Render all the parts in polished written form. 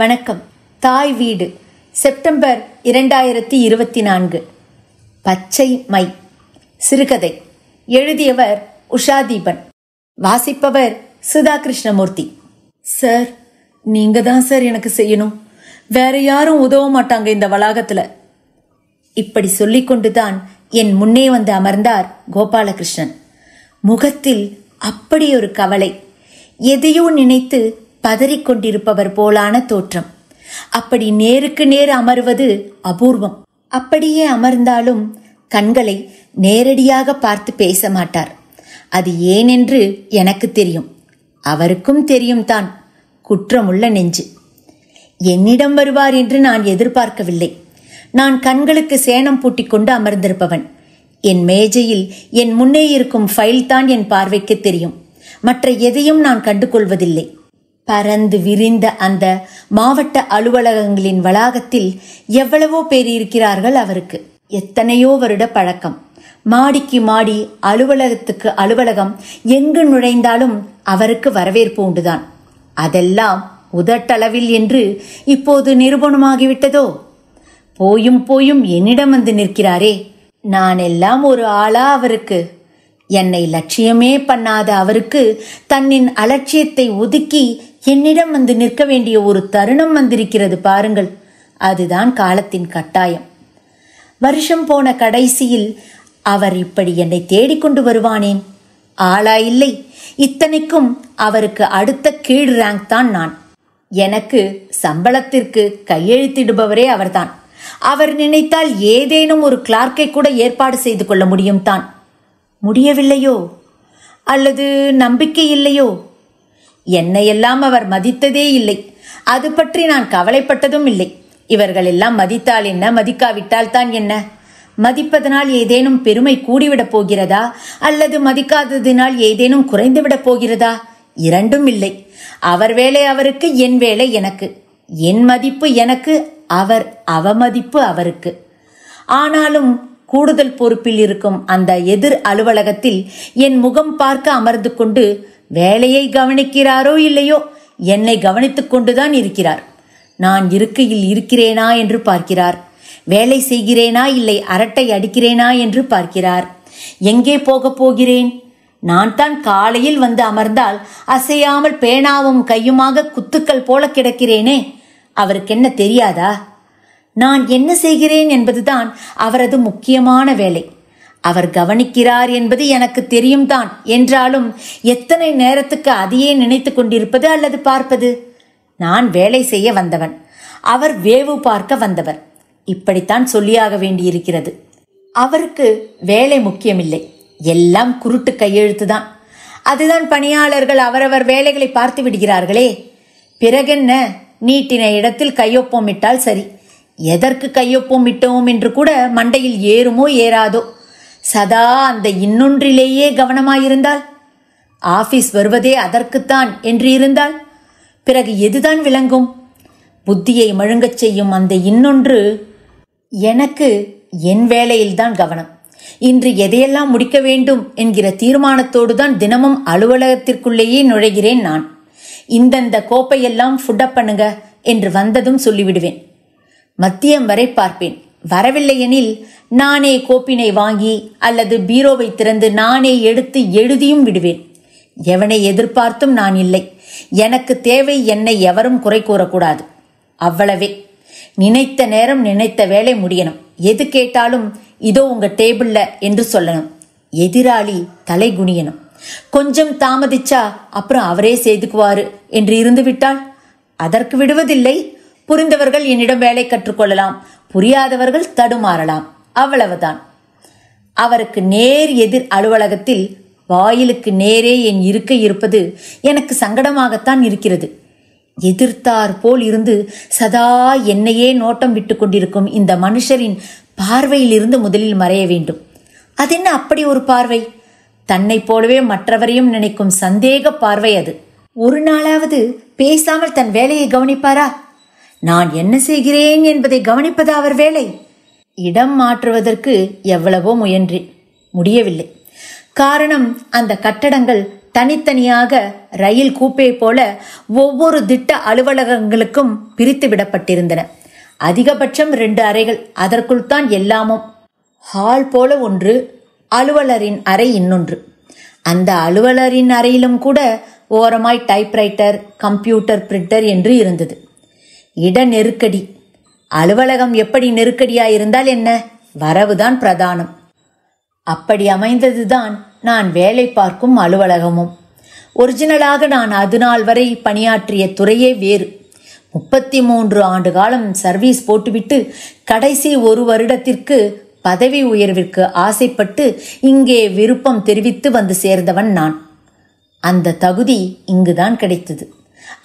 வணக்கம். தாய் வீடு, செப்டம்பர் 2024. பச்சை மை. சிறுகதை. எழுதியவர் உஷாதீபன். வாசிப்பவர் சுதா கிருஷ்ணமூர்த்தி. சார், நீங்க தான் சார் எனக்கு செய்யணும். வேற யாரும் உதவ மாட்டாங்க இந்த வளாகத்துல. இப்படி சொல்லிக்கொண்டுதான் என் முன்னே வந்து அமர்ந்தார் கோபாலகிருஷ்ணன். முகத்தில் அப்படி ஒரு கவலை, எதையோ நினைத்து பதறிக்கொண்டிருப்பவர் போலான தோற்றம். அப்படி நேருக்கு நேர் அமர்வது அபூர்வம். அப்படியே அமர்ந்தாலும் கண்களை நேரடியாக பார்த்து பேச மாட்டார். அது ஏனென்று எனக்கு தெரியும், அவருக்கும் தெரியும் தான். குற்றமுள்ள நெஞ்சு. என்னிடம் வருவார் என்று நான் எதிர்பார்க்கவில்லை. நான் கண்களுக்கு சேணம் பூட்டிக் கொண்டு அமர்ந்திருப்பவன். என் மேஜையில் என் முன்னே இருக்கும் ஃபைல் தான் என் பார்வைக்கு தெரியும். மற்ற எதையும் நான் கண்டுகொள்வதில்லை. பறந்து விரிந்த அந்த மாவட்ட அலுவலகங்களின் வளாகத்தில் எவ்வளவோ பேர் இருக்கிறார்கள் அவருக்கு. எத்தனையோ வருட பழக்கம். மாடிக்கு மாடி, அலுவலகத்துக்கு அலுவலகம், எங்கு நுழைந்தாலும் அவருக்கு வரவேற்பு உண்டுதான். அதெல்லாம் உதட்டளவில் என்று இப்போது நிரூபணமாகிவிட்டதோ? போயும் போயும் என்னிடம் வந்து நிற்கிறாரே. நான் எல்லாம் ஒரு ஆளா அவருக்கு? என்னை லட்சியமே பண்ணாத அவருக்கு தன்னின் அலட்சியத்தை ஒதுக்கி என்னிடம் வந்து நிற்க வேண்டிய ஒரு தருணம் வந்திருக்கிறது பாருங்கள். அதுதான் காலத்தின் கட்டாயம். வருஷம் போன கடைசியில் அவர் இப்படி என்னை தேடிக்கொண்டு வருவானேன்? ஆளா இல்லை. இத்தனைக்கும் அவருக்கு அடுத்த கீழ் ரேங்க் தான் நான். எனக்கு சம்பளத்திற்கு கையெழுத்திடுபவரே அவர்தான். அவர் நினைத்தால் ஏதேனும் ஒரு கிளார்க்கை கூட ஏற்பாடு செய்து கொள்ள முடியும் தான். முடியவில்லையோ? அல்லது நம்பிக்கை இல்லையோ? என்னையெல்லாம் அவர் மதித்ததே இல்லை. அது பற்றி நான் கவலைப்பட்டதும் இல்லை. இவர்கள் எல்லாம் மதித்தால் என்ன, மதிக்காவிட்டால் தான் என்ன? மதிப்பதனால் ஏதேனும் பெருமை கூடிவிடப் போகிறதா, அல்லது மதிக்காததினால் ஏதேனும் குறைந்துவிடப் போகிறதா? இரண்டும் இல்லை. அவர் வேலை அவருக்கு, என் வேலை எனக்கு. என் மதிப்பு எனக்கு, அவர் அவமதிப்பு அவருக்கு. ஆனாலும் கூடுதல் பொறுப்பில் இருக்கும் அந்த எதிர் அலுவலகத்தில் என் முகம் பார்க்க அமர்ந்து கொண்டு வேலையை கவனிக்கிறாரோ இல்லையோ, என்னை கவனித்துக் கொண்டுதான் இருக்கிறார். நான் இருக்கையில் இருக்கிறேனா என்று பார்க்கிறார். வேலை செய்கிறேனா இல்லை அரட்டை அடிக்கிறேனா என்று பார்க்கிறார். எங்கே போக போகிறேன்? நான் தான் காலையில் வந்து அமர்ந்தால் அசையாமல் பேனாவும் கையுமாக குத்துக்கள் போல கிடக்கிறேனே. அவருக்கு என்ன தெரியாதா? நான் என்ன செய்கிறேன் என்பதுதான் அவரது முக்கியமான வேலை. அவர் கவனிக்கிறார் என்பது எனக்கு தெரியும் தான். என்றாலும் எத்தனை நேரத்துக்கு அதையே நினைத்து கொண்டிருப்பது அல்லது பார்ப்பது? நான் வேலை செய்ய வந்தவன், அவர் வேவு பார்க்க வந்தவர். இப்படித்தான் சொல்லியாக வேண்டியிருக்கிறது. அவருக்கு வேலை முக்கியமில்லை, எல்லாம் குருட்டு கையெழுத்துதான். அதுதான் பணியாளர்கள் அவரவர் வேலைகளை பார்த்து விடுகிறார்களே. பிறகென்ன, நீட்டின இடத்தில் கையொப்பம் இட்டால் சரி. எதற்கு கையொப்பம் இட்டோம் என்று கூட மண்டையில் ஏறுமோ ஏறாதோ. சதா அந்த இன்னொன்றிலேயே கவனமாயிருந்தால், ஆபீஸ் வருவதே அதற்குத்தான் என்று இருந்தால், பிறகு எதுதான் விளங்கும்? புத்தியை மழுங்கச் செய்யும் அந்த இன்னொன்று. எனக்கு என் வேலையில்தான் கவனம். இன்று எதையெல்லாம் முடிக்க வேண்டும் என்கிற தீர்மானத்தோடு தான் தினமும் அலுவலகத்திற்குள்ளேயே நுழைகிறேன் நான். இந்தந்த கோப்பையெல்லாம் ஃபுட்டப் பண்ணுங்க என்று வந்ததும் சொல்லிவிடுவேன். மத்தியம் வரை பார்ப்பேன். வரவில்லையெனில் நானே கோப்பினை வாங்கி அல்லது பீரோவை திறந்து நானே எடுத்து எழுதியும் விடுவேன். எவனை எதிர்பார்த்தும் நான் இல்லை. எனக்கு தேவை, என்னை எவரும் குறை கூறக்கூடாது. அவ்வளவே. நினைத்த நேரம் நினைத்த வேலை முடியணும். எது கேட்டாலும் இதோ உங்க டேபிள்ல என்று சொல்லணும். எதிராளி தலை குனியணும். கொஞ்சம் தாமதிச்சா அப்புறம் அவரே செய்துக்குவாரு என்று இருந்து விட்டால் அதற்கு விடுவதில்லை. புரிந்தவர்கள் என்னிடம் வேலை கற்றுக்கொள்ளலாம், புரியாதவர்கள் தடுமாறலாம். அவ்வளவுதான். அவருக்கு நேர் எதிர் அலுவலகத்தில் வாயிலுக்கு நேரே என் இருக்கை இருப்பது எனக்கு சங்கடமாகத்தான் இருக்கிறது. எதிர்த்தார் போல் இருந்து சதா என்னையே நோட்டம் விட்டு கொண்டிருக்கும் இந்த மனுஷரின் பார்வையில் இருந்து முதலில் மறைய வேண்டும். அதென்ன அப்படி ஒரு பார்வை? தன்னை போலவே மற்றவரையும் நினைக்கும் சந்தேக பார்வை அது. ஒரு நாளாவது பேசாமல் தன் வேலையை கவனிப்பாரா? நான் என்ன செய்கிறேன் என்பதை கவனிப்பது அவர் வேலை. இடம் மாற்றுவதற்கு எவ்வளவோ முயன்றேன், முடியவில்லை. காரணம், அந்த கட்டடங்கள் தனித்தனியாக ரயில் கூப்பே போல ஒவ்வொரு திட்ட அலுவலகங்களுக்கும் பிரித்து விடப்பட்டிருந்தன. அதிகபட்சம் 2 அறைகள், அதற்குள் தான் எல்லாமும். ஹால் போல ஒன்று, அலுவலரின் அறை இன்னொன்று. அந்த அலுவலரின் அறையிலும் கூட ஓரமாய் டைப்ரைட்டர், கம்ப்யூட்டர், பிரிண்டர் என்று இருந்தது. இட நெருக்கடி. அலுவலகம் எப்படி நெருக்கடியாயிருந்தால் என்ன, வரவுதான் பிரதானம். அப்படி அமைந்ததுதான் நான் வேலை பார்க்கும் அலுவலகமும். ஒரிஜினலாக நான் அதுநாள் வரை பணியாற்றிய துறையே வேறு. 33 ஆண்டு காலம் சர்வீஸ் போட்டுவிட்டு கடைசி 1 வருடத்திற்கு பதவி உயர்விற்கு ஆசைப்பட்டு இங்கே விருப்பம் தெரிவித்து வந்து சேர்ந்தவன் நான். அந்த தகுதி இங்குதான் கிடைத்தது.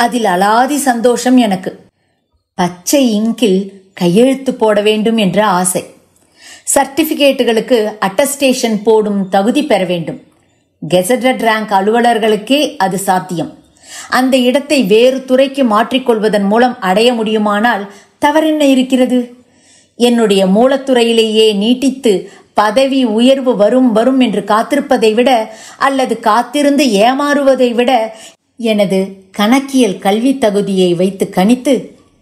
அதில் அலாதி சந்தோஷம் எனக்கு. பச்சை இங்கில் கையெழுத்து போட வேண்டும் என்ற ஆசை. சர்டிபிகேட்டுகளுக்கு அட்டஸ்டேஷன் போடும் தகுதி பெற வேண்டும். கெசட்டட் ரேங்க் அலுவலர்களுக்கே அது சாத்தியம். அந்த இடத்தை வேறு துறைக்கு மாற்றிக்கொள்வதன் மூலம் அடைய முடியுமானால் தவறென்ன இருக்கிறது? என்னுடைய மூலத்துறையிலேயே நீட்டித்து பதவி உயர்வு வரும் வரும் என்று காத்திருப்பதை விட, அல்லது காத்திருந்து ஏமாறுவதை விட, எனது கணக்கியல் கல்வி தகுதியை வைத்து கணித்து,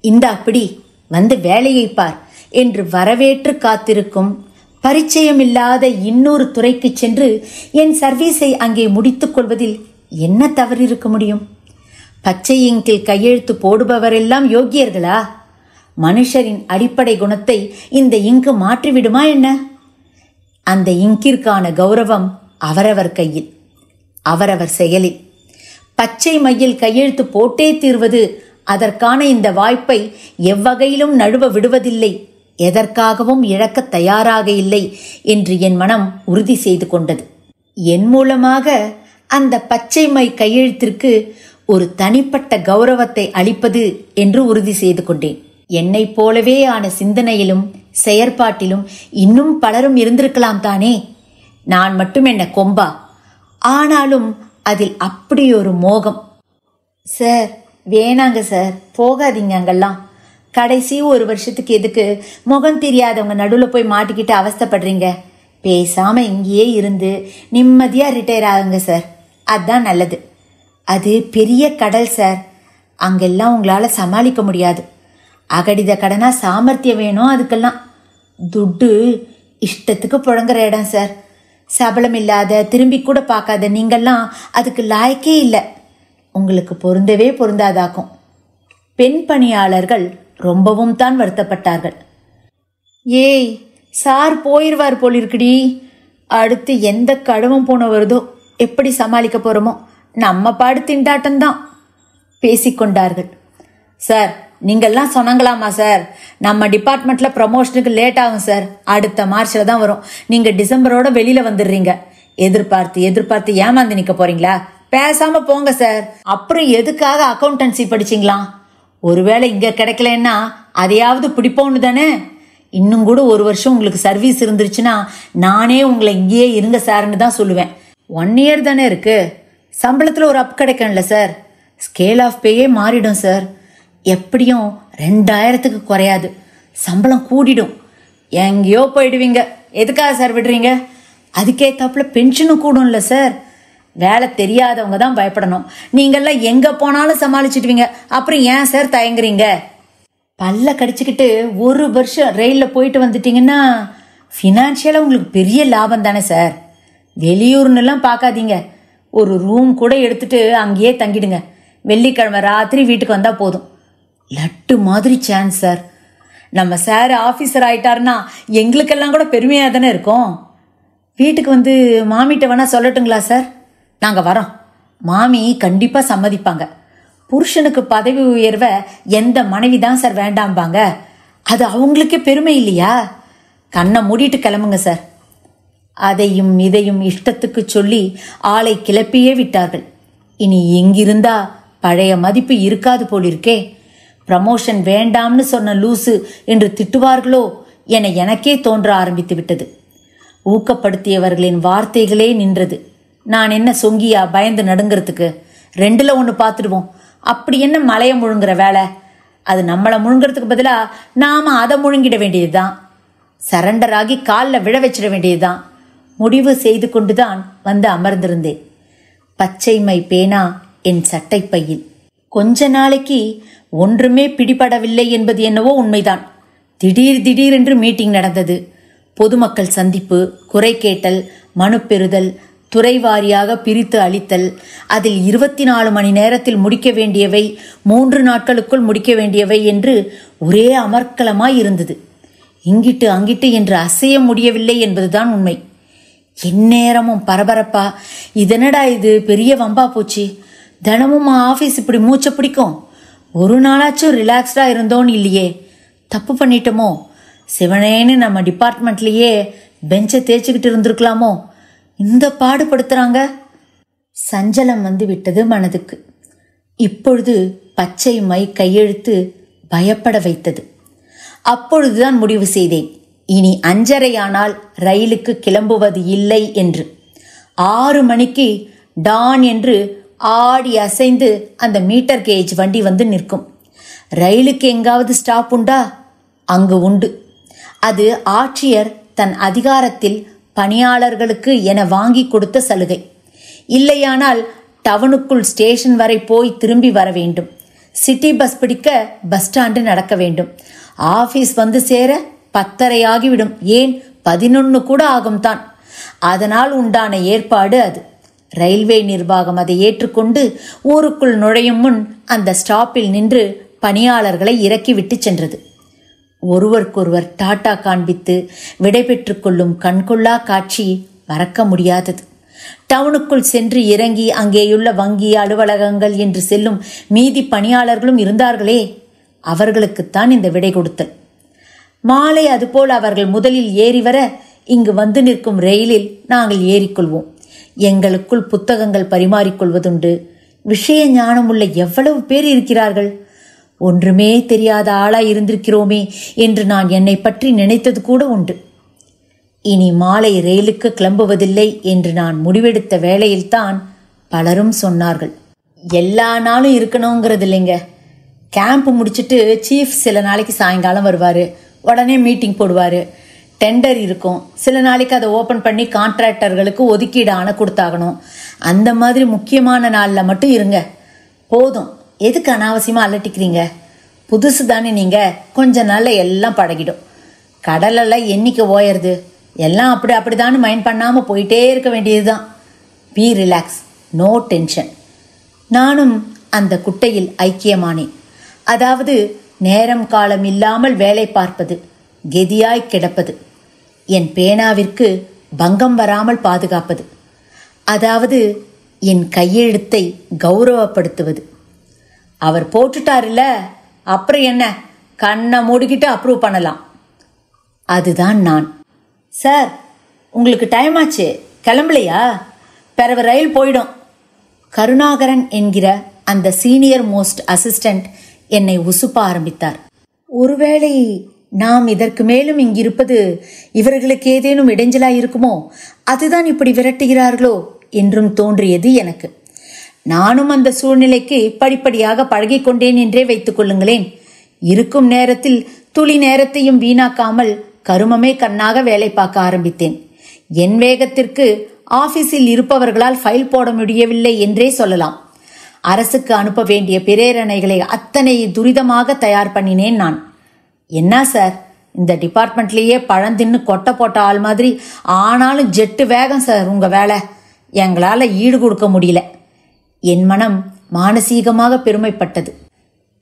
இந்த அப்படி வந்து வேலையை பார் என்று வரவேற்று காத்திருக்கும் பரிச்சயமில்லாத இன்னொரு துறைக்கு சென்று என் சர்வீஸை அங்கே முடித்துக் கொள்வதில் என்ன தவறு இருக்க முடியும்? பச்சை இங்கில் கையெழுத்து போடுபவரெல்லாம் யோகியர்களா? மனுஷரின் அடிப்படை குணத்தை இந்த இங்கு மாற்றிவிடுமா என்ன? அந்த இங்கிற்கான கௌரவம் அவரவர் கையில், அவரவர் செயலில். பச்சை மையில் கையெழுத்து போட்டே தீர்வது, அதற்கான இந்த வாய்ப்பை எவ்வகையிலும் நழுவ விடுவதில்லை, எதற்காகவும் இழக்க தயாராக இல்லை என்று என் மனம் உறுதி செய்து கொண்டது. என் மூலமாக அந்த பச்சை மை கையெழுத்திற்கு ஒரு தனிப்பட்ட கௌரவத்தை அளிப்பது என்று உறுதி செய்து கொண்டேன். என்னைப் போலவே ஆன சிந்தனையிலும் செயற்பாட்டிலும் இன்னும் பலரும் இருந்திருக்கலாம் தானே. நான் மட்டும் என்ன கொம்பா? ஆனாலும் அதில் அப்படி ஒரு மோகம். சார், வேணாங்க சார், போகாதீங்க அங்கெல்லாம். கடைசி 1 வருஷத்துக்கு எதுக்கு முகம் தெரியாதவங்க நடுவில் போய் மாட்டிக்கிட்டு அவஸ்தைப்படுறீங்க? பேசாம இங்கேயே இருந்து நிம்மதியா ரிட்டையர் ஆகுங்க சார், அதுதான் நல்லது. அது பெரிய கடல் சார், அங்கெல்லாம் உங்களால சமாளிக்க முடியாது. அகடித கடனா சாமர்த்தியம் வேணும். அதுக்கெல்லாம் துட்டு இஷ்டத்துக்கு புழங்குற இடம் சார். சபலம் இல்லாத, திரும்பி கூட பார்க்காத நீங்கள்லாம் அதுக்கு லாய்க்கே இல்லை. உங்களுக்கு பொருந்தவே பொருந்தாதாக்கும். பெண் பணியாளர்கள் ரொம்பவும் தான் வருத்தப்பட்டார்கள். ஏய், சார் போயிருவார் போலிருக்குடி. அடுத்து எந்த கடுவும் போன வருதோ, எப்படி சமாளிக்க போறோமோ, நம்ம பாடு திண்டாட்டம்தான் பேசிக்கொண்டார்கள். சார், நீங்கள்லாம் சொன்னாங்களாமா சார், நம்ம டிபார்ட்மெண்ட்ல ப்ரமோஷனுக்கு லேட் ஆகும் சார், அடுத்த மார்ச்ல தான் வரும். நீங்க டிசம்பரோட வெளியில வந்துடுறீங்க. எதிர்பார்த்து ஏமாந்து நிக்க போறீங்களா? பேசாம போங்க சார். அப்புறம் எதுக்காக அக்கௌண்டன்சி படிச்சிங்களாம்? ஒருவேளை இங்க கிடைக்கலன்னா அதையாவது பிடிப்போன்னு தானே. இன்னும் கூட 1 வருஷம் உங்களுக்கு சர்வீஸ் இருந்துருச்சுன்னா நானே உங்களை இங்கேயே இருங்க சார்ன்னு தான் சொல்லுவேன். 1 இயர் தானே இருக்கு. சம்பளத்துல ஒரு அப் கிடைக்கும்ல சார். ஸ்கேல் ஆஃப் பேயே மாறிடும் சார். எப்படியும் 2000க்கு குறையாது. சம்பளம் கூடிடும். எங்கேயோ போயிடுவீங்க. எதுக்காக சார் விடுறீங்க? அதுக்கேத்தாப்புல பென்ஷனும் கூடும்ல சார். வேலை தெரியாதவங்க தான் பயப்படணும். நீங்கெல்லாம் எங்க போனாலும் சமாளிச்சுடுவீங்க. அப்புறம் ஏன் சார் தயங்குறீங்க? பல்ல கடிச்சுக்கிட்டு 1 வருஷம் ரயில்ல போயிட்டு வந்துட்டீங்கன்னா ஃபினான்ஷியலா உங்களுக்கு பெரிய லாபம் தானே சார். வெளியூர்னுலாம் பார்க்காதீங்க. ஒரு ரூம் கூட எடுத்துட்டு அங்கேயே தங்கிடுங்க. வெள்ளிக்கிழமை ராத்திரி வீட்டுக்கு வந்தா போதும். லட்டு மாதிரி சான்ஸ் சார். நம்ம சார் ஆபீசர் ஆயிட்டாருன்னா எங்களுக்கெல்லாம் கூட பெருமையா தானே இருக்கும். வீட்டுக்கு வந்து மாமிட்ட வேணா சொல்லட்டுங்களா சார்? நாங்க வரோம். மாமி கண்டிப்பா சம்மதிப்பாங்க. புருஷனுக்கு பதவி உயர்வை எந்த மனைவி தான் சார் வேண்டாம்பாங்க? அது அவங்களுக்கே பெருமை இல்லையா? கண்ணை மூடிட்டு கிளம்புங்க சார். அதையும் இதையும் இஷ்டத்துக்கு சொல்லி ஆளை கிளப்பியே விட்டார்கள். இனி எங்கிருந்தா பழைய மதிப்பு இருக்காது போலிருக்கே. ப்ரமோஷன் வேண்டாம்னு சொன்ன லூசு என்று திட்டுவார்களோ என எனக்கே தோன்ற ஆரம்பித்து விட்டது. ஊக்கப்படுத்தியவர்களின் வார்த்தைகளே நின்றது. நான் என்ன சொங்கியா பயந்து நடுங்கிறதுக்கு? 2ல் 1 பார்த்துடுவோம். அப்படி என்ன மலையை முழுங்குற வேலை? அது நம்மளை முழுங்கிறதுக்கு பதிலா நாம அதை முழுங்கிட வேண்டியதுதான். சரண்டர் ஆகி காலில் விழ வச்சிட வேண்டியதுதான். முடிவு செய்து கொண்டுதான் வந்து அமர்ந்திருந்தேன். பச்சை மை பேனா என் சட்டைப்பையில். கொஞ்ச நாளைக்கு ஒன்றுமே பிடிபடவில்லை என்பது என்னவோ உண்மைதான். திடீரென்று மீட்டிங் நடந்தது. பொதுமக்கள் சந்திப்பு, குறை கேட்டல், மனு பெறுதல், துறை வாரியாக பிரித்து அளித்தல், அதில் 24 மணி நேரத்தில் முடிக்க வேண்டியவை, 3 நாட்களுக்குள் முடிக்க வேண்டியவை என்று ஒரே அமர்க்கலமாய் இருந்தது. இங்கிட்டு அங்கிட்டு என்று அசைய முடியவில்லை என்பதுதான் உண்மை. எந்நேரமும் பரபரப்பா, இதனடா இது பெரிய வம்பா போச்சு, தினமும் ஆஃபீஸ் இப்படி மூச்ச பிடிக்கும், ஒரு நாளாச்சும் ரிலாக்ஸ்டா இருந்தோன்னு இல்லையே, தப்பு பண்ணிட்டோமோ, சிவனேன்னு நம்ம டிபார்ட்மெண்ட்லேயே பெஞ்சை தேய்ச்சிக்கிட்டு இருந்திருக்கலாமோ, இந்த பாடுபடுத்துறாங்க. சஞ்சலம் வந்து விட்டது மனதுக்கு. இப்பொழுது பச்சை மை கையெழுத்து பயப்பட வைத்தது. அப்பொழுதுதான் முடிவு செய்தேன், இனி 5:30 ஆனால் ரயிலுக்கு கிளம்புவது இல்லை என்று. 6 மணிக்கு டான் என்று ஆடி அசைந்து அந்த மீட்டர் கேஜ் வண்டி வந்து நிற்கும். ரயிலுக்கு எங்காவது ஸ்டாப் உண்டா? அங்கு உண்டு. அது ஆட்சியர் தன் அதிகாரத்தில் பணியாளர்களுக்கு என வாங்கி கொடுத்த சலுகை. இல்லையானால் டவுனுக்குள் ஸ்டேஷன் வரை போய் திரும்பி வர வேண்டும். சிட்டி பஸ் பிடிக்க பஸ் ஸ்டாண்டு நடக்க வேண்டும். ஆபீஸ் வந்து சேர 10:30 ஆகிவிடும், ஏன் 11 கூட ஆகும் தான். அதனால் உண்டான ஏற்பாடு அது. ரயில்வே நிர்வாகம் அதை ஏற்றுக்கொண்டு ஊருக்குள் நுழையும் முன் அந்த ஸ்டாப்பில் நின்று பணியாளர்களை இறக்கிவிட்டு சென்றது. ஒருவருக்கொருவர் டாட்டா காண்பித்து விடைபெற்று கொள்ளும் கண்கொள்ளா காட்சி மறக்க முடியாதது. டவுனுக்குள் சென்று இறங்கி அங்கேயுள்ள வங்கி அலுவலகங்கள் என்று செல்லும் மீதி பணியாளர்களும் இருந்தார்களே, அவர்களுக்குத்தான் இந்த விடை கொடுத்தல். மாலை அதுபோல் அவர்கள் முதலில் ஏறி வர இங்கு வந்து நிற்கும் ரயிலில் நாங்கள் ஏறிக்கொள்வோம். எங்களுக்குள் புத்தகங்கள் பரிமாறிக்கொள்வதுண்டு. விஷய ஞானம் உள்ள எவ்வளவு பேர் இருக்கிறார்கள். ஒன்றுமே தெரியாத ஆளாய் இருந்திருக்கிறோமே என்று நான் என்னை பற்றி நினைத்தது கூட உண்டு. இனி மாலை ரயிலுக்கு கிளம்புவதில்லை என்று நான் முடிவெடுத்த வேளையில்தான் பலரும் சொன்னார்கள், எல்லா நாளும் இருக்கணுங்கிறது இல்லைங்க. கேம்ப் முடிச்சுட்டு சீஃப் சில நாளைக்கு சாயங்காலம் வருவார், உடனே மீட்டிங் போடுவார். டெண்டர் இருக்கும், சில நாளைக்கு அதை ஓப்பன் பண்ணி கான்ட்ராக்டர்களுக்கு ஒதுக்கீடு ஆணை கொடுத்தாகணும். அந்த மாதிரி முக்கியமான நாளில் மட்டும் இருங்க போதும். எதுக்கு அனாவசியமாக அலட்டிக்கிறீங்க? புதுசு தானே நீங்கள், கொஞ்ச நாளில் எல்லாம் பழகிடும். கடலெல்லாம் என்னைக்கு ஓயறது, எல்லாம் அப்படிதான்னு மைண்ட் பண்ணாமல் போயிட்டே இருக்க வேண்டியது தான். Be relax, no tension. நானும் அந்த குட்டையில் ஐக்கியமானேன். அதாவது நேரம் காலம் இல்லாமல் வேலை பார்ப்பது, கெதியாய் கிடப்பது, என் பேனாவிற்கு பங்கம் வராமல் பாதுகாப்பது, அதாவது என் கையெழுத்தை கௌரவப்படுத்துவது. அவர் போட்டுட்டாருல்ல, அப்புறம் என்ன, கண்ணை மூடிக்கிட்டு அப்ரூவ் பண்ணலாம். அதுதான் நான். சார், உங்களுக்கு டைம் ஆச்சு, கிளம்பலையா? பிறகு ரயில் போயிடும். கருணாகரன் என்கிற அந்த சீனியர் மோஸ்ட் அசிஸ்டன்ட் என்னை உசுப்ப ஆரம்பித்தார். ஒருவேளை நாம் இதற்கு மேலும் இங்கிருப்பது இவர்களுக்கு ஏதேனும் இடைஞ்சலாய் இருக்குமோ, அதுதான் இப்படி விரட்டுகிறார்களோ என்றும் தோன்றியது எனக்கு. நானும் அந்த சூழ்நிலைக்கு படிப்படியாக பழகிக்கொண்டேன் என்றே வைத்துக் கொள்ளுங்களேன். இருக்கும் நேரத்தில் துளி நேரத்தையும் வீணாக்காமல் கருமமே கண்ணாக வேலை பார்க்க ஆரம்பித்தேன். என் வேகத்திற்கு ஆபீஸில் இருப்பவர்களால் ஃபைல் போட முடியவில்லை என்றே சொல்லலாம். அரசுக்கு அனுப்ப வேண்டிய பிரேரணைகளை அத்தனை துரிதமாக தயார் பண்ணினேன் நான். என்ன சார், இந்த டிபார்ட்மெண்ட்லேயே பழந்தின்னு கொட்டை போட்ட ஆள் மாதிரி, ஆனாலும் ஜெட்டு வேகம் சார் உங்க வேலை, எங்களால் ஈடு கொடுக்க முடியல. என் மனம் மானசீகமாக பெருமைப்பட்டது.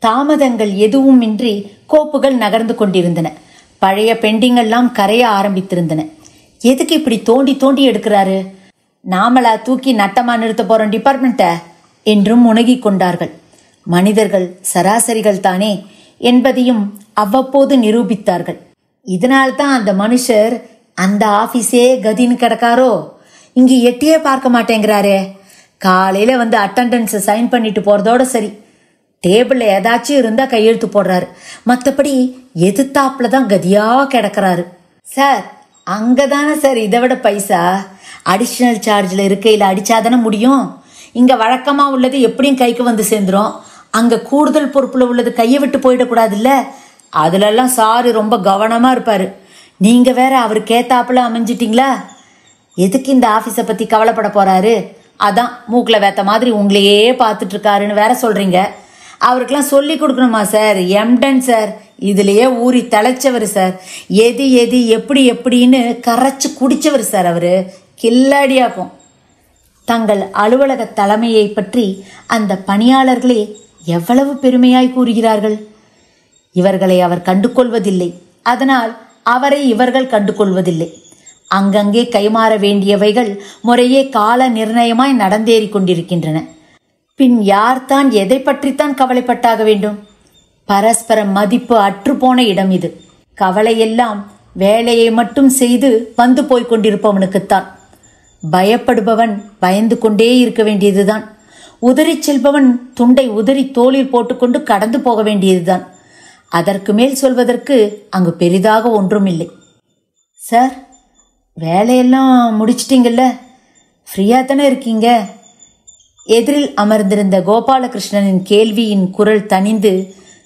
தாமதங்கள் எதுவுமின்றி கோப்புகள் நகர்ந்து கொண்டிருந்தன. பழைய பெண்டிங்கெல்லாம் கரைய ஆரம்பித்திருந்தன. எதுக்கு இப்படி தோண்டி தோண்டி எடுக்கிறாரு? நாமளா தூக்கி நட்டமா நிறுத்த போறோம் டிபார்ட்மெண்ட்ட என்றும் முனகி கொண்டார்கள். மனிதர்கள் சராசரிகள் தானே என்பதையும் அவ்வப்போது நிரூபித்தார்கள். இதனால்தான் அந்த மனுஷர் அந்த ஆபீஸே கதின்னு கிடக்காரோ, இங்கு எட்டியே பார்க்க மாட்டேங்கிறாரே. காலையில வந்து அட்டெண்டன்ஸ் சைன் பண்ணிட்டு போறதோட சரி, டேபிள்ல ஏதாச்சும் இருந்தா கையெழுத்து போடுறாரு, மற்றபடி எதிர்த்தாப்புல தான் கதியா கிடக்கிறாரு. சார், அங்கதானே சார் இதை விட பைசா அடிஷனல் சார்ஜ்ல இருக்கையில அடிச்சாதானே முடியும். இங்க வழக்கமா உள்ளது எப்படியும் கைக்கு வந்து சேர்ந்துரும். அங்க கூடுதல் பொறுப்புல உள்ளது கையை விட்டு போயிடக்கூடாது இல்ல. அதுல எல்லாம் சாரு ரொம்ப கவனமா இருப்பாரு. நீங்க வேற அவருக்கு ஏத்தாப்புல அமைஞ்சிட்டீங்களா? எதுக்கு இந்த ஆபீஸ பத்தி கவலைப்பட போறாரு? அதான் மூக்கில் வேத்த மாதிரி உங்களையே பார்த்துட்டு இருக்காருன்னு வேற சொல்றீங்க. அவருக்கெல்லாம் சொல்லி கொடுக்கணுமா சார்? எம்டன் சார், இதுலயே ஊறி தலைச்சவர் சார். எது எது எப்படி எப்படின்னு கரைச்சு குடிச்சவர் சார். அவரு கில்லாடியாக்கும். தங்கள் அலுவலக தலைமையை பற்றி அந்த பணியாளர்களே எவ்வளவு பெருமையாய் கூறுகிறார்கள். இவர்களை அவர் கண்டுகொள்வதில்லை, அதனால் அவரை இவர்கள் கண்டுகொள்வதில்லை. அங்கங்கே கைமாற வேண்டியவைகள் முறையே கால நிர்ணயமாய் நடந்தேறி கொண்டிருக்கின்றன. பின் யார்தான் எதை பற்றித்தான் கவலைப்பட்டாக வேண்டும்? பரஸ்பர மதிப்பு அற்றுப்போன இடம் இது. கவலையெல்லாம் வேலையை மட்டும் செய்து வந்து போய் கொண்டிருப்பவனுக்குத்தான். பயப்படுபவன் பயந்து கொண்டே இருக்க வேண்டியதுதான். உதறி செல்பவன் துண்டை உதறி தோளில் போட்டுக்கொண்டு கடந்து போக வேண்டியதுதான். அதற்கு மேல் சொல்வதற்கு அங்கு பெரிதாக ஒன்றும் இல்லை. சார், வேலையெல்லாம் முடிச்சிட்டீங்கல்ல? ஃப்ரீயா தானே இருக்கீங்க? எதிரில் அமர்ந்திருந்த கோபாலகிருஷ்ணனின் கேள்வியின் குரல் தணிந்து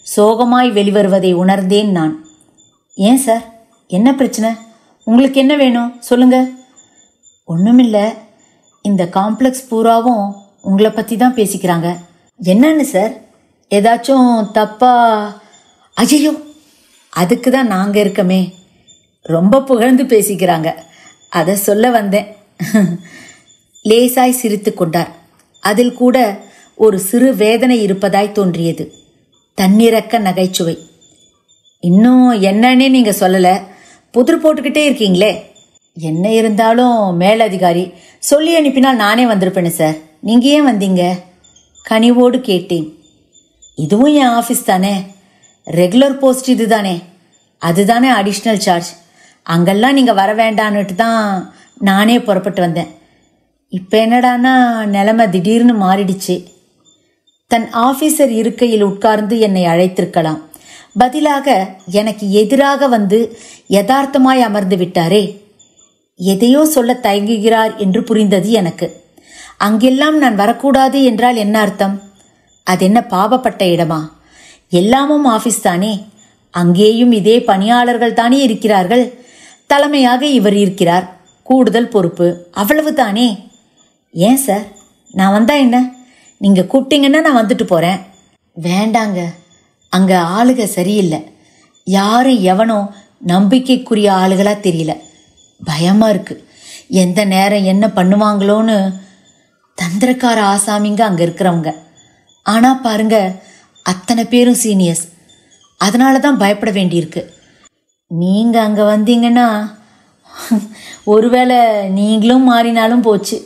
சோகமாய் வெளிவருவதை உணர்ந்தேன் நான். ஏன் சார், என்ன பிரச்சனை? உங்களுக்கு என்ன வேணும் சொல்லுங்க. ஒண்ணுமில்ல, இந்த காம்ப்ளெக்ஸ் பூராவும் உங்களை பத்தி தான் பேசிக்கிறாங்க. என்னன்னு சார்? ஏதாச்சும் தப்பா? ஐயோ, அதுக்கு தான் நாங்க இருக்கமே. ரொம்ப புகழ்ந்து பேசிக்கிறாங்க, அதை சொல்ல வந்தேன். லேசாய் சிரித்து கொண்டார். அதில் கூட ஒரு சிறு வேதனை இருப்பதாய் தோன்றியது. தன்னிறக்க நகைச்சுவை. இன்னும் என்னன்னே நீங்க சொல்லல, புதிர் போட்டுக்கிட்டே இருக்கீங்களே. என்ன இருந்தாலும் மேலதிகாரி சொல்லி அனுப்பினால் நானே வந்திருப்பேன்னு சார். நீங்க ஏன் வந்தீங்க? கனிவோடு கேட்டேன். இதுவும் என் ஆஃபீஸ் தானே, ரெகுலர் போஸ்ட் இது தானே, அதுதானே அடிஷ்னல் சார்ஜ். அங்கெல்லாம் நீங்க வர வேண்டான்னுட்டு தான் நானே புறப்பட்டு வந்தேன். இப்போ என்னடானா நிலைமை திடீர்னு மாறிடுச்சு. தன் ஆபீசர் இருக்கையில் உட்கார்ந்து என்னை அழைத்திருக்கலாம். பதிலாக எனக்கு எதிராக வந்து யதார்த்தமாய் அமர்ந்து விட்டாரே. எதையோ சொல்ல தயங்குகிறார் என்று புரிந்தது எனக்கு. அங்கெல்லாம் நான் வரக்கூடாது என்றால் என்ன அர்த்தம்? அது என்ன பாவப்பட்ட இடமா? எல்லாமும் ஆபீஸ் தானே. அங்கேயும் இதே பணியாளர்கள் தானே இருக்கிறார்கள். தலைமையாக இவர் இருக்கிறார், கூடுதல் பொறுப்பு, அவ்வளவு தானே. ஏன் சார், நான் வந்தா என்ன? நீங்க கூப்பிட்டீங்கன்னா நான் வந்துட்டு போறேன். வேண்டாங்க, அங்க ஆளுக சரியில்லை. யாரும் எவனோ நம்பிக்கைக்குரிய ஆளுகளா தெரியல. பயமா இருக்கு. எந்த நேரம் என்ன பண்ணுவாங்களோன்னு. தந்திரக்கார ஆசாமிங்க அங்க இருக்கிறவங்க. ஆனா பாருங்க, அத்தனை பேரும் சீனியர்ஸ். அதனாலதான் பயப்பட வேண்டியிருக்கு. நீங்க அங்க வந்தீங்கன்னா ஒருவேளை நீங்களும் மாறினாலும் போச்சு.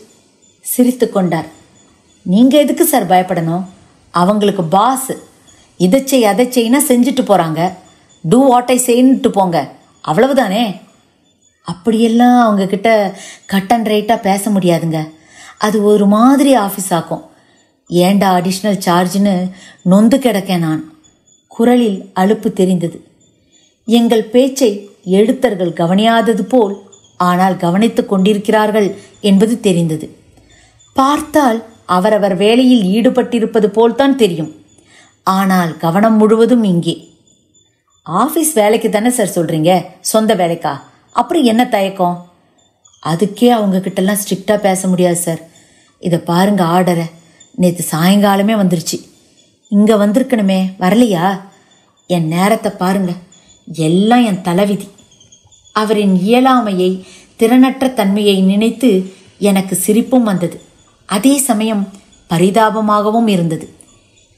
சிரித்து கொண்டார். நீங்க எதுக்கு சார் பயப்படணும்? அவங்களுக்கு பாஸ் இதை செய் அதை செய்யினா செஞ்சுட்டு போறாங்க. டூ வாட் ஐ சேன்னுட்டு போங்க, அவ்வளவுதானே. அப்படியெல்லாம் அவங்க கிட்ட கட் அண்ட் ரைட்டா பேச முடியாதுங்க. அது ஒரு மாதிரி ஆஃபீஸ் ஆக்கும். ஏண்டா அடிஷ்னல் சார்ஜ்னு நொந்து கிடக்கேன் நான். குரலில் அலுப்பு தெரிந்தது. எங்கள் பேச்சை எழுத்தர்கள் கவனியாதது போல் ஆனால் கவனித்துக் கொண்டிருக்கிறார்கள் என்பது தெரிந்தது. பார்த்தால் அவரவர் வேலையில் ஈடுபட்டிருப்பது போல்தான் தெரியும். ஆனால் கவனம் முழுவதும் இங்கே. ஆபீஸ் வேலைக்கு தானே சார் சொல்றீங்க, சொந்த வேலைக்கா? அப்புறம் என்ன தயக்கம்? அதுக்கே அவங்க கிட்டலாம் ஸ்ட்ரிக்டா பேச முடியாது சார். இதை பாருங்க, ஆர்டரை நேற்று சாயங்காலமே வந்துருச்சு. இங்க வந்திருக்கணுமே, வரலையா? என் நேரத்தை பாருங்க, எல்லாம் என் தலைவிதி. அவரின் இயலாமையை, திறனற்ற தன்மையை நினைத்து எனக்கு சிரிப்பும் வந்தது. அதே சமயம் பரிதாபமாகவும் இருந்தது.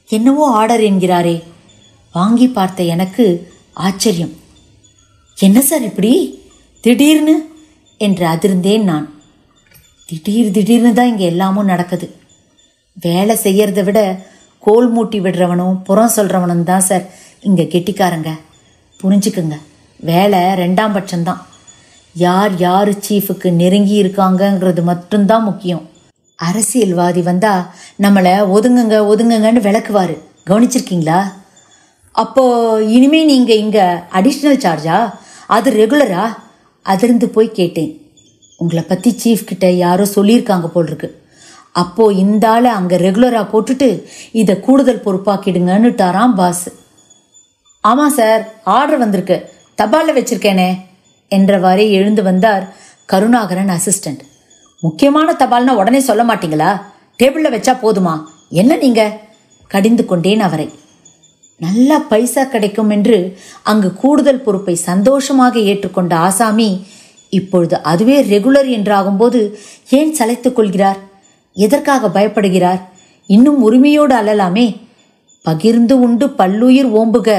என்னவோ ஆர்டர் என்கிறாரே. வாங்கி பார்த்த எனக்கு ஆச்சரியம். என்ன சார் இப்படி திடீர்னு என்று அதிர்ந்தேன் நான். திடீர்னு தான் இங்கே எல்லாமும் நடக்குது. வேலை செய்யறதை விட கோல் மூட்டி விடுறவனும் புறம் சொல்றவனும் தான் சார் இங்க கெட்டிக்காரங்க. புரிஞ்சுக்குங்க, வேலை 2ஆம் பட்சம்தான். யார் யாரு சீஃபுக்கு நெருங்கி இருக்காங்கங்கிறது மட்டும்தான் முக்கியம். அரசியல்வாதி வந்தா நம்மளை ஒதுங்குங்கன்னு விளக்குவாரு, கவனிச்சிருக்கீங்களா? அப்போ இனிமே நீங்க இங்க அடிஷ்னல் சார்ஜா? அது ரெகுலரா? அதிர்ந்து போய் கேட்டேன். உங்களை பத்தி சீஃப் கிட்ட யாரோ சொல்லியிருக்காங்க போல் இருக்கு. அப்போ இந்த ஆளை அங்க ரெகுலரா போட்டுட்டு இதை கூடுதல் பொறுப்பாக்கிடுங்கன்னுட்டாராம் பாஸ். ஆமா சார், ஆர்டர் வந்திருக்கு, தபால வச்சிருக்கேனே என்றவாறே எழுந்து வந்தார் கருணாகரன் அசிஸ்டன்ட். முக்கியமான தபால்னா உடனே சொல்ல மாட்டீங்களா? டேபிள்ல வச்சா போதுமா? என்ன நீங்க? கடிந்து கொண்டேன் அவரை. நல்லா பைசா கிடைக்கும் என்று அங்கு கூடுதல் பொறுப்பை சந்தோஷமாக ஏற்றுக்கொண்ட ஆசாமி இப்பொழுது அதுவே ரெகுலர் என்றாகும்போது ஏன் சளைத்துக் கொள்கிறார்? எதற்காக பயப்படுகிறார்? இன்னும் உரிமையோடு அல்லலாமே. பகிர்ந்து உண்டு பல்லுயிர் ஓம்புக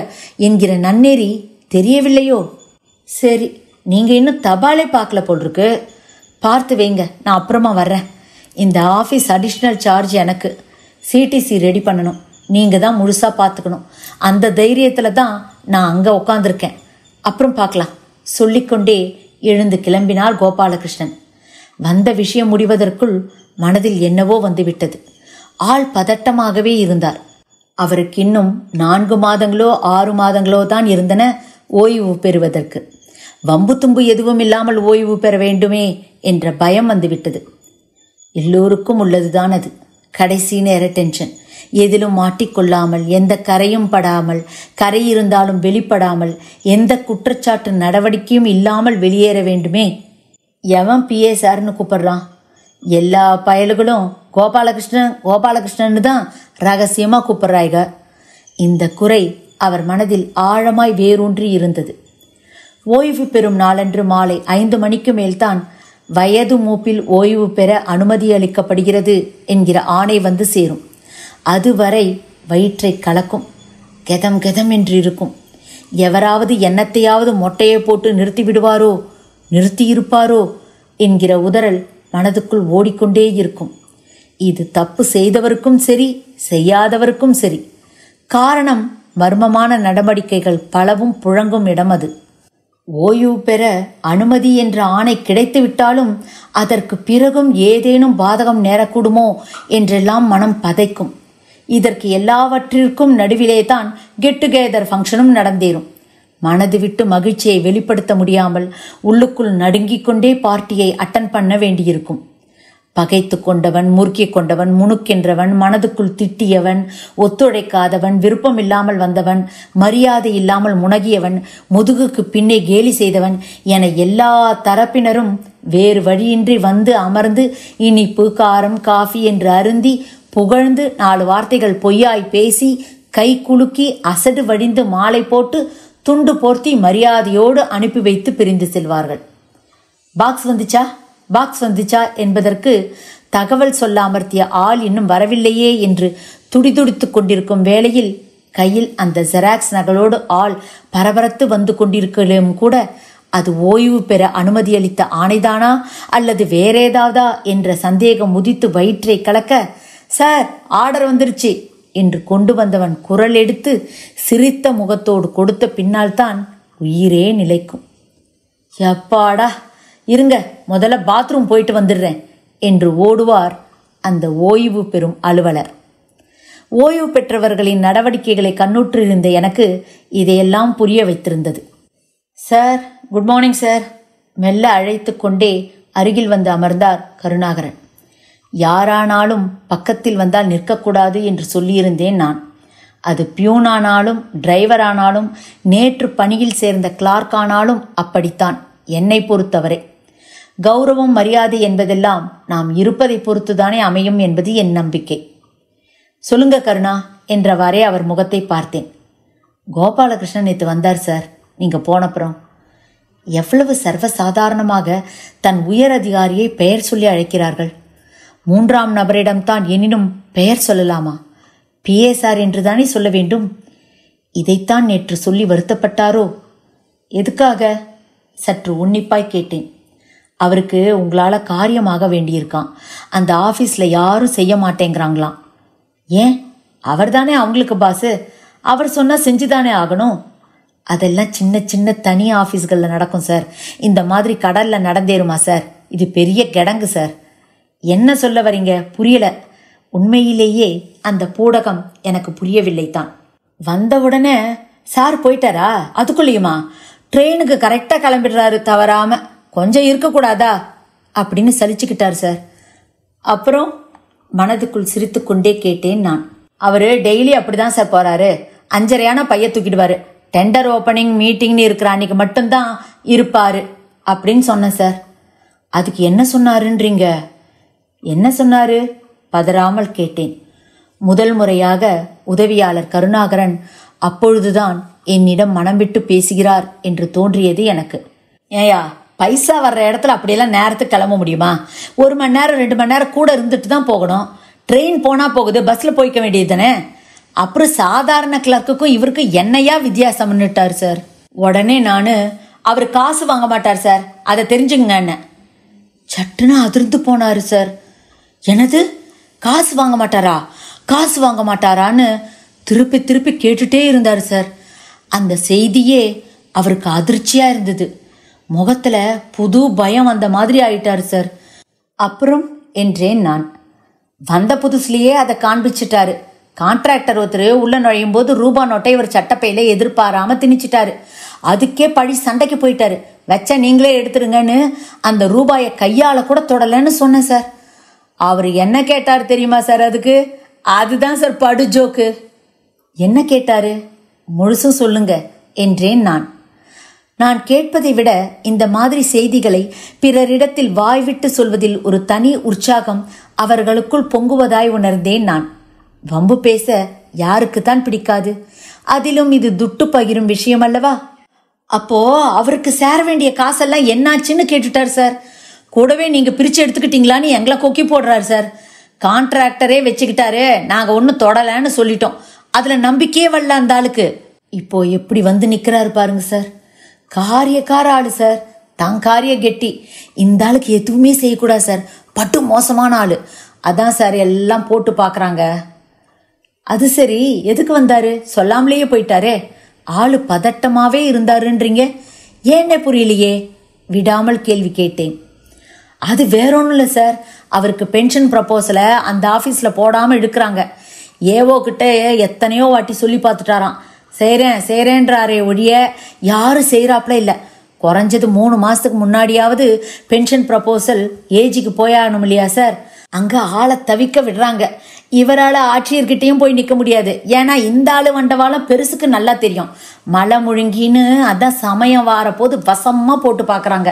என்கிற நன்னெறி தெரியவில்லையோ? சரி, நீங்க இன்னும் தபாலே பார்க்கல போல் இருக்கு. பார்த்து வைங்க, நான் அப்புறமா வர்றேன். இந்த ஆஃபீஸ் அடிஷ்னல் சார்ஜ் எனக்கு. சிடிசி ரெடி பண்ணணும். நீங்க தான் முழுசா பார்த்துக்கணும். அந்த தைரியத்துல தான் நான் அங்க உட்காந்துருக்கேன். அப்புறம் பார்க்கலாம் சொல்லிக்கொண்டே எழுந்து கிளம்பினார் கோபாலகிருஷ்ணன். வந்த விஷயம் முடிவதற்குள் மனதில் என்னவோ வந்துவிட்டது. ஆள் பதட்டமாகவே இருந்தார். அவருக்கு இன்னும் 4 மாதங்களோ 6 மாதங்களோ தான் இருந்தன ஓய்வு பெறுவதற்கு. வம்பு தும்பு எதுவும் இல்லாமல் ஓய்வு பெற வேண்டுமே என்ற பயம் வந்துவிட்டது. எல்லோருக்கும் உள்ளதுதான் அது. கடைசி நேர டென்ஷன். எதிலும் மாட்டிக்கொள்ளாமல், எந்த கரையும் படாமல், கரை இருந்தாலும் வெளிப்படாமல், எந்த குற்றச்சாட்டு நடவடிக்கையும் இல்லாமல் வெளியேற வேண்டுமே. எவன் பிஎஸ்ஆர்னு கூப்பிடுறான்? எல்லா பயல்களும் கோபாலகிருஷ்ணன் கோபாலகிருஷ்ணன்னு தான் ரகசியமா கூப்பிடுறாய்க. இந்த குறை அவர் மனதில் ஆழமாய் வேரூன்றி இருந்தது. ஓய்வு பெறும் நாளன்று மாலை 5 மணிக்கு மேல்தான் வயது மூப்பில் ஓய்வு பெற அனுமதி அளிக்கப்படுகிறது என்கிற ஆணை வந்து சேரும். அதுவரை வயிற்றை கலக்கும், கெதம் கெதம் என்று இருக்கும். எவராவது எண்ணத்தையாவது மொட்டையை போட்டு நிறுத்தி விடுவாரோ, நிறுத்தியிருப்பாரோ என்கிற உதறல் மனதுக்குள் ஓடிக்கொண்டே இருக்கும். இது தப்பு செய்தவருக்கும் சரி, செய்யாதவருக்கும் சரி. காரணம், மர்மமான நடவடிக்கைகள் பலவும் புழங்கும் இடம் அது. ஓய்வு பெற அனுமதி என்ற ஆணை கிடைத்துவிட்டாலும் அதற்கு பிறகும் ஏதேனும் பாதகம் நேரக்கூடுமோ என்றெல்லாம் மனம் பதைக்கும். இதற்கு எல்லாவற்றிற்கும் நடுவிலே தான் கெட் டுகெதர் ஃபங்க்ஷனும் நடந்தேறும். மனது விட்டு மகிழ்ச்சியை வெளிப்படுத்த முடியாமல் உள்ளுக்குள் நடுங்கிக் கொண்டே பார்ட்டியை அட்டன் பண்ண வேண்டியிருக்கும். பகைத்து கொண்டவன், முறுக்கி கொண்டவன், முணுக்கென்றவன், மனதுக்குள் திட்டியவன், ஒத்துழைக்காதவன், விருப்பம் இல்லாமல் வந்தவன், மரியாதை இல்லாமல் முனகியவன், முதுகுக்கு பின்னே கேலி செய்தவன் என எல்லா தரப்பினரும் வேறு வழியின்றி வந்து அமர்ந்து இனிப்பு, காரம், காஃபி என்று அருந்தி புகழ்ந்து 4 வார்த்தைகள் பொய்யாய் பேசி கை குலுக்கி அசடு வடிந்து மாலை போட்டு துண்டு போர்த்தி மரியாதையோடு அனுப்பி வைத்து பிரிந்து செல்வார்கள். பாக்ஸ் வந்துச்சா, பாக்ஸ் வந்துச்சா என்பதற்கு தகவல் சொல்ல அமர்த்திய ஆள் இன்னும் வரவில்லையே என்று துடிதுடித்துக் கொண்டிருக்கும் வேளையில் கையில் அந்த ஜெராக்ஸ் நகலோடு ஆள் பரபரத்து வந்து கொண்டிருக்கலும் கூட அது ஓய்வு பெற அனுமதி அளித்த ஆணைதானா அல்லது வேறேதாவதா என்ற சந்தேகம் உதித்து வயிற்றை கலக்க, சார் ஆர்டர் வந்துருச்சு என்று கொண்டு வந்தவன் குரல் எடுத்து சிரித்த முகத்தோடு கொடுத்த பின்னால் தான் உயிரே நிலைக்கும். எப்பாடா, இருங்க முதல்ல பாத்ரூம் போயிட்டு வந்துடுறேன் என்று ஓடுவார் அந்த ஓய்வு பெறும் அலுவலர். ஓய்வு பெற்றவர்களின் நடவடிக்கைகளை கண்ணுற்றிருந்த எனக்கு இதையெல்லாம் புரிய வைத்திருந்தது. Sir, good morning sir. மெல்ல அழைத்து கொண்டே அருகில் வந்து அமர்ந்தார் கருணாகரன். யாரானாலும் பக்கத்தில் வந்தால் நிற்கக்கூடாது என்று சொல்லியிருந்தேன் நான். அது பியூனானாலும், டிரைவரானாலும், நேற்று பணியில் சேர்ந்த கிளார்க் ஆனாலும் அப்படித்தான் என்னை பொறுத்தவரை. கௌரவம், மரியாதை என்பதெல்லாம் நாம் இருப்பதை பொறுத்துதானே அமையும் என்பது என் நம்பிக்கை. சொல்லுங்க கருணா என்றவாறே அவர் முகத்தை பார்த்தேன். கோபாலகிருஷ்ணன் நேற்று வந்தார் சார், நீங்க போனப்புறம். எவ்வளவு சர்வசாதாரணமாக தன் உயர் அதிகாரியை பெயர் சொல்லி அழைக்கிறார்கள். 3ஆம் நபரிடம்தான், எனினும் பெயர் சொல்லலாமா? பிஎஸ்ஆர் என்றுதானே சொல்ல வேண்டும். இதைத்தான் நேற்று சொல்லி வருத்தப்பட்டாரோ? எதுக்காக? சற்று உன்னிப்பாய் கேட்டேன். அவருக்கு உங்களால காரியமாக வேண்டியிருக்கான். அந்த ஆபீஸ்ல யாரும் செய்ய மாட்டேங்கிறாங்களாம். ஏன்? அவர் தானே அவங்களுக்கு பாசு. அவர் சொன்னா செஞ்சுதானே ஆகணும். அதெல்லாம் சின்ன சின்ன தனி ஆபீஸ்கள்ல நடக்கும் சார். இந்த மாதிரி கடல்ல நடந்தேருமா சார்? இது பெரிய கிடங்கு சார். என்ன சொல்ல வரீங்க? புரியல. உண்மையிலேயே அந்த பூடகம் எனக்கு புரியவில்லை தான். வந்தவுடனே சார் போயிட்டாரா? அதுக்குள்ளேயுமா? ட்ரெயினுக்கு கரெக்டா கிளம்பிடுறாரு, தவறாம. கொஞ்சம் இருக்கக்கூடாதா அப்படின்னு சலிச்சுக்கிட்டார் சார். அப்புறம் மனதுக்குள் சிரித்து கொண்டே கேட்டேன் நான். அவரு டெய்லி அப்படிதான் சார் போறாரு. 5:30 பைய தூக்கிடுவாரு. டெண்டர் ஓப்பனிங் மீட்டிங்னு இருக்கிற அன்னைக்கு மட்டும்தான் இருப்பாரு அப்படின்னு சொன்னேன் சார். அதுக்கு என்ன சொன்னாருன்றீங்க? என்ன சொன்னாரு? பதறாமல் கேட்டேன். முதல் முறையாக உதவியாளர் கருணாகரன் அப்பொழுதுதான் என்னிடம் மனம் விட்டு பேசுகிறார் என்று தோன்றியது எனக்கு. ஏயா, பைசா வர்ற இடத்துல அப்படியெல்லாம் நேரத்துக்கு கிளம்ப முடியுமா? 1 மணி நேரம் 2 மணி நேரம் கூட இருந்துட்டு தான் போகணும். ட்ரெயின் போனா போகுது, பஸ்ல போய்க்க வேண்டியது தானே. அப்புறம் சாதாரண கிளர்க்குக்கும் இவருக்கும் என்னையா வித்தியாசம்னுட்டார் சார். உடனே நானு, அவர் காசு வாங்க மாட்டார் சார், அதை தெரிஞ்சுங்க என்ன. சட்டுன்னு அதிர்ந்து போனாரு சார். எனது காசு வாங்க மாட்டாரா, காசு வாங்க மாட்டாரான்னு திருப்பி திருப்பி கேட்டுட்டே இருந்தார் சார். அந்த செய்தியே அவருக்கு அதிர்ச்சியா இருந்தது. முகத்துல புது பயம் வந்த மாதிரி ஆயிட்டாரு சார். அப்புறம் என்றேன் நான். வந்த புதுசுலயே அதை காண்பிச்சிட்டாரு. கான்ட்ராக்டர் ஒருத்தர் உள்ள நுழையும் போது ரூபா நோட்டை இவர் சட்டப்பையில எதிர்பாராம திணிச்சிட்டாரு. அதுக்கே பழி சண்டைக்கு போயிட்டாரு. வச்ச நீங்களே எடுத்துருங்கன்னு அந்த ரூபாயை கையால கூட தொடலன்னு சொன்னேன் சார். அவர் என்ன கேட்டாரு தெரியுமா சார்? அதுதான் சார் படு ஜோக்கு. என்ன கேட்டாரு? முழுசும் சொல்லுங்க என்றேன் நான். நான் கேட்பதை விட இந்த மாதிரி செய்திகளை பிறரிடத்தில் வாய்விட்டு சொல்வதில் ஒரு தனி உற்சாகம் அவர்களுக்குள் பொங்குவதாய் உணர்ந்தேன் நான். வம்பு பேச யாருக்குத்தான் பிடிக்காது? அதிலும் இது துட்டு பகிரும் விஷயம் அல்லவா? அப்போ அவருக்கு சேர வேண்டிய காசெல்லாம் என்னாச்சுன்னு கேட்டுட்டார் சார். கூடவே நீங்க பிரிச்சு எடுத்துக்கிட்டீங்களான்னு எங்களை கொக்கி போடுறாரு சார். கான்ட்ராக்டரே வச்சுக்கிட்டாரு, நாங்க ஒன்னும் தொடலன்னு சொல்லிட்டோம். அதுல நம்பிக்கையே வரல அந்த ஆளுக்கு. இப்போ எப்படி வந்து நிக்கிறாரு பாருங்க சார். காரியக்கார ஆளு சார், தான் காரிய கெட்டி. இந்த ஆளுக்கு எதுவுமே செய்யக்கூடாது சார், பட்டு மோசமான ஆளு. அதான் சார் எல்லாம் போட்டு பாக்குறாங்க. அது சரி, எதுக்கு வந்தாரு? சொல்லாமலேயே போயிட்டாரே. ஆளு பதட்டமாவே இருந்தாருன்றீங்க, ஏன்னே புரியலையே? விடாமல் கேள்வி கேட்டேன். அது வேற ஒன்றும் இல்லை சார், அவருக்கு பென்ஷன் ப்ரப்போசலை அந்த ஆஃபீஸில் போடாமல் எடுக்கிறாங்க. ஏவோ கிட்ட எத்தனையோ வாட்டி சொல்லி பார்த்துட்டாராம். செய்கிறேன்றாரே ஒழிய யாரும் செய்கிறாப்புல இல்லை. குறைஞ்சது 3 மாதத்துக்கு முன்னாடியாவது பென்ஷன் ப்ரப்போசல் ஏஜிக்கு போயாகணும் இல்லையா சார்? அங்கே ஆளை தவிக்க விடுறாங்க. இவரால் ஆட்சியர்கிட்டையும் போய் நிற்க முடியாது. ஏன்னா இந்த ஆளு வண்டவாளம் பெருசுக்கு நல்லா தெரியும். மழை முழுங்கின்னு அதான் சமயம் வார போது வசமாக போட்டு பார்க்குறாங்க.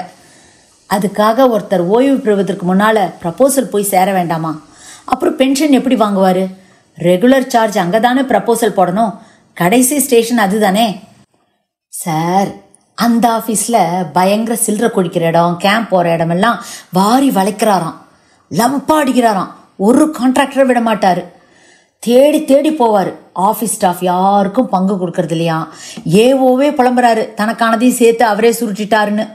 அதுக்காக ஒருத்தர் ஓய்வு பெறுவதற்கு முன்னால் ப்ரப்போசல் போய் சேர வேண்டாமா? அப்புறம் பென்ஷன் எப்படி வாங்குவார்? ரெகுலர் சார்ஜ் அங்கே தானே ப்ரப்போசல் போடணும். கடைசி ஸ்டேஷன் அதுதானே சார். அந்த ஆஃபீஸில் பயங்கர சில்லறை குடிக்கிற இடம், கேம்ப் போகிற இடமெல்லாம் வாரி வளைக்கிறாராம், லம்பா அடிக்கிறாராம். ஒரு கான்ட்ராக்டரை விட மாட்டார். தேடி தேடி போவார். ஆஃபீஸ் ஸ்டாஃப் யாருக்கும் பங்கு கொடுக்கறது இல்லையா? ஏவோவே புலம்புறாரு, தனக்கானதையும் சேர்த்து அவரே சுருட்டிட்டாருன்னு.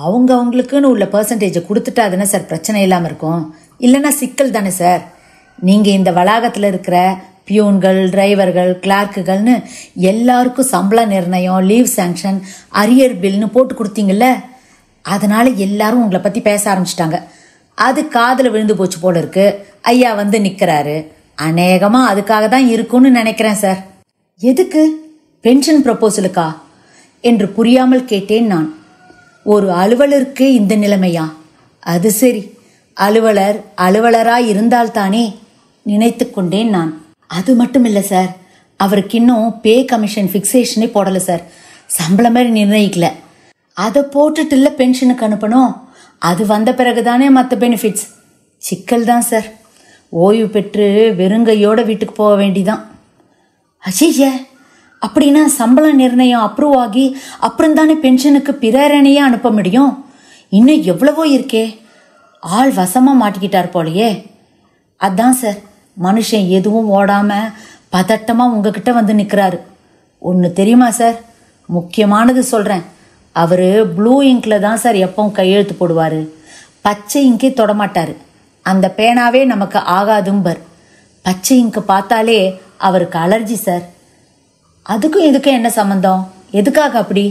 அவங்களுக்குன்னு உள்ள பெர்சன்டேஜை கொடுத்துட்டா தானே சார் பிரச்சனை இல்லாமல் இருக்கும். இல்லைன்னா சிக்கல் தானே சார். நீங்கள் இந்த வளாகத்தில் இருக்கிற பியூன்கள், டிரைவர்கள், கிளார்க்குகள்னு எல்லாருக்கும் சம்பள நிர்ணயம், லீவ் சாங்ஷன், அரியர் பில்னு போட்டு கொடுத்தீங்கல்ல. அதனால எல்லாரும் உங்களை பற்றி பேச ஆரம்பிச்சிட்டாங்க. அது காதில் விழுந்து போச்சு போல இருக்கு. ஐயா வந்து நிற்கிறாரு. அநேகமாக அதுக்காக தான் இருக்கும்னு நினைக்கிறேன் சார். எதுக்கு? பென்ஷன் ப்ரப்போசலுக்கா என்று புரியாமல் கேட்டேன் நான். ஒரு அலுவலருக்கு இந்த நிலைமையா? அது சரி, அலுவலர் அலுவலராய் இருந்தால்தானே நினைத்து கொண்டேன் நான். அது மட்டும் இல்லை சார், அவருக்கு இன்னும் பே கமிஷன் ஃபிக்ஸேஷனே போடலை சார். சம்பளம் மாதிரி நிர்ணயிக்கல. அதை போட்டுட்டு இல்லை பென்ஷனுக்கு அனுப்பணும். அது வந்த பிறகுதானே மற்ற பெனிஃபிட்ஸ். சிக்கல் தான் சார். ஓய்வு பெற்று வெறுங்கையோட வீட்டுக்கு போக வேண்டிதான். அஜய்ய, அப்படின்னா சம்பள நிர்ணயம் அப்ரூவ் ஆகி அப்புறம் தானே பென்ஷனுக்கு பிரேரணையே அனுப்ப முடியும். இன்னும் எவ்வளவோ இருக்கே. ஆள் வசமாக மாட்டிக்கிட்டார் போலையே. அதான் சார், மனுஷன் எதுவும் ஓடாம பதட்டமாக உங்ககிட்ட வந்து நிற்கிறாரு. ஒன்று தெரியுமா சார், முக்கியமானது சொல்கிறேன். அவர் ப்ளூ இங்கில் தான் சார் எப்பவும் கையெழுத்து போடுவார். பச்சை இங்கே தொடமாட்டார். அந்த பேனாவே நமக்கு ஆகாதும்பர். பச்சை இங்கு பார்த்தாலே அவருக்கு அலர்ஜி சார். அதுக்கும் இதுக்கும் என்ன சம்பந்தம்? எதுக்காக அப்படி?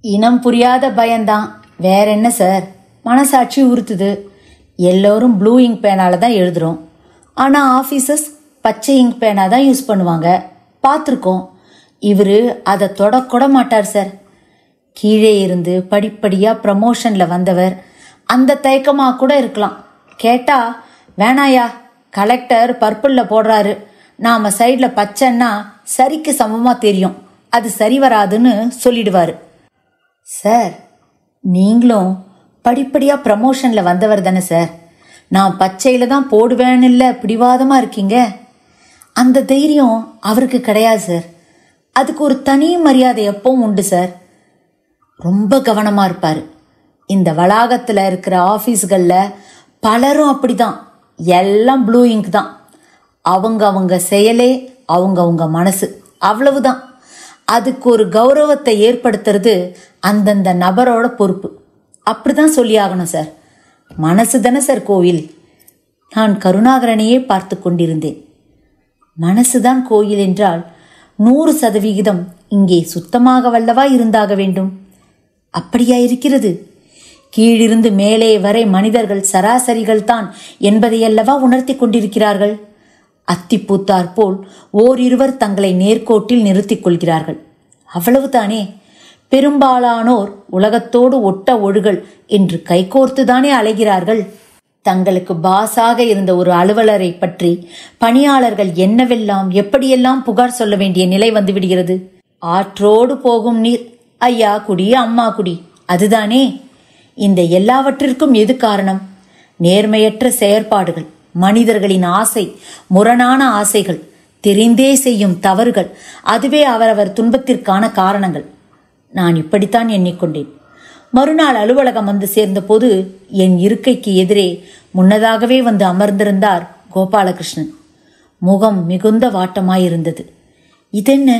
இனம் புரியாத பயம்தான், வேற என்ன சார். மனசாட்சி உறுத்துது. எல்லோரும் ப்ளூ இங்க் பேனால தான் எழுதுறோம். ஆனால் ஆஃபீஸர்ஸ் பச்சை இங்க் பேனா தான் யூஸ் பண்ணுவாங்க, பார்த்துருக்கோம். இவர் அதை தொடக்கூட மாட்டார் சார். கீழே இருந்து படிப்படியாக ப்ரமோஷனில் வந்தவர். அந்த தயக்கமாக கூட இருக்கலாம். கேட்டால் வேணாயா, கலெக்டர் பர்பிளில் போடுறாரு, நாம் சைடில் பச்சைன்னா சரிக்கு சமமாக தெரியும், அது சரி வராதுன்னு சொல்லிடுவார். சார், நீங்களும் படிப்படியாக ப்ரமோஷனில் வந்தவர் தானே சார். நான் பச்சையில் தான் போடுவேன்னு இல்லை பிடிவாதமாக இருக்கீங்க. அந்த தைரியம் அவருக்கு கிடையாது சார். அதுக்கு ஒரு தனி மரியாதை எப்பவும் உண்டு சார். ரொம்ப கவனமாக இருப்பார். இந்த வளாகத்தில் இருக்கிற ஆஃபீஸ்களில் பலரும் அப்படிதான். எல்லாம் ப்ளூ இங்க் தான். அவங்க செயலே அவங்க மனசு, அவ்வளவுதான். அதுக்கு ஒரு கௌரவத்தை ஏற்படுத்துறது அந்தந்த நபரோட பொறுப்பு. அப்படிதான் சொல்லி ஆகணும் சார். மனசு தானே சார் கோயில். நான் கருணாகரனையே பார்த்து கொண்டிருந்தேன். மனசுதான் கோயில் என்றால் 100% இங்கே சுத்தமாக வல்லவா இருந்தாக வேண்டும். அப்படியா இருக்கிறது? கீழிருந்து மேலே வரை மனிதர்கள் சராசரிகள் தான் என்பதையல்லவா உணர்த்தி கொண்டிருக்கிறார்கள். அத்திப்பூத்தார் போல் ஓரிருவர் தங்களை நேர்கோட்டில் நிறுத்திக் கொள்கிறார்கள். அவ்வளவுதானே. பெரும்பாலானோர் உலகத்தோடு ஒட்ட ஒழுகல் என்று கைகோர்த்துதானே அலைகிறார்கள். தங்களுக்கு பாஸாக இருந்த ஒரு அலுவலரை பற்றி பணியாளர்கள் என்னவெல்லாம் எப்படியெல்லாம் புகார் சொல்ல வேண்டிய நிலை வந்துவிடுகிறது. ஆற்றோடு போகும் நீர், ஐயா குடி அம்மா குடி, அதுதானே. இந்த எல்லாவற்றிற்கும் எது காரணம்? நேர்மையற்ற செயற்பாடுகள், மனிதர்களின் ஆசை, முரணான ஆசைகள், தெரிந்தே செய்யும் தவறுகள். அதுவே அவரவர் துன்பத்திற்கான காரணங்கள். நான் இப்படித்தான் எண்ணிக்கொண்டேன். மறுநாள் அலுவலகம் வந்து சேர்ந்த போது என் இருக்கைக்கு எதிரே முன்னதாகவே வந்து அமர்ந்திருந்தார் கோபாலகிருஷ்ணன். முகம் மிகுந்த வாட்டமாயிருந்தது. இதென்ன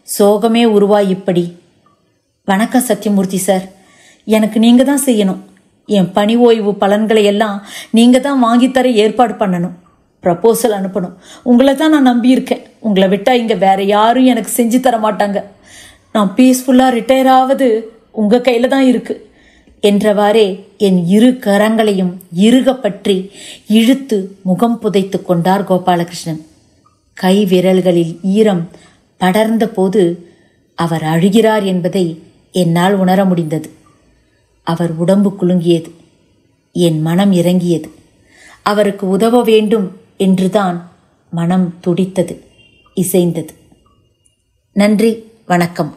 சோகமே உருவாய் இப்படி? வணக்கம் சத்யமூர்த்தி சார். எனக்கு நீங்க தான் செய்யணும். என் பணி ஓய்வு பலன்களை எல்லாம் நீங்க தான் வாங்கித்தர ஏற்பாடு பண்ணணும். ப்ரப்போசல் அனுப்பணும். உங்களை தான் நான் நம்பியிருக்கேன். உங்களை விட்டா இங்க வேற யாரும் எனக்கு செஞ்சு தர மாட்டாங்க. நான் பீஸ்ஃபுல்லா ரிட்டையர் ஆவது உங்க கையில தான் இருக்கு என்றவாறே என் இரு கரங்களையும் இறுக பற்றி இழுத்து முகம் புதைத்து கொண்டார் கோபாலகிருஷ்ணன். கை விரல்களில் ஈரம் படர்ந்த போது அவர் அழுகிறார் என்பதை என்னால் உணர முடிந்தது. அவர் உடம்பு குலுங்கியது. என் மனம் இறங்கியது. அவருக்கு உதவ வேண்டும் என்றுதான் மனம் துடித்தது, இசைந்தது. நன்றி, வணக்கம்.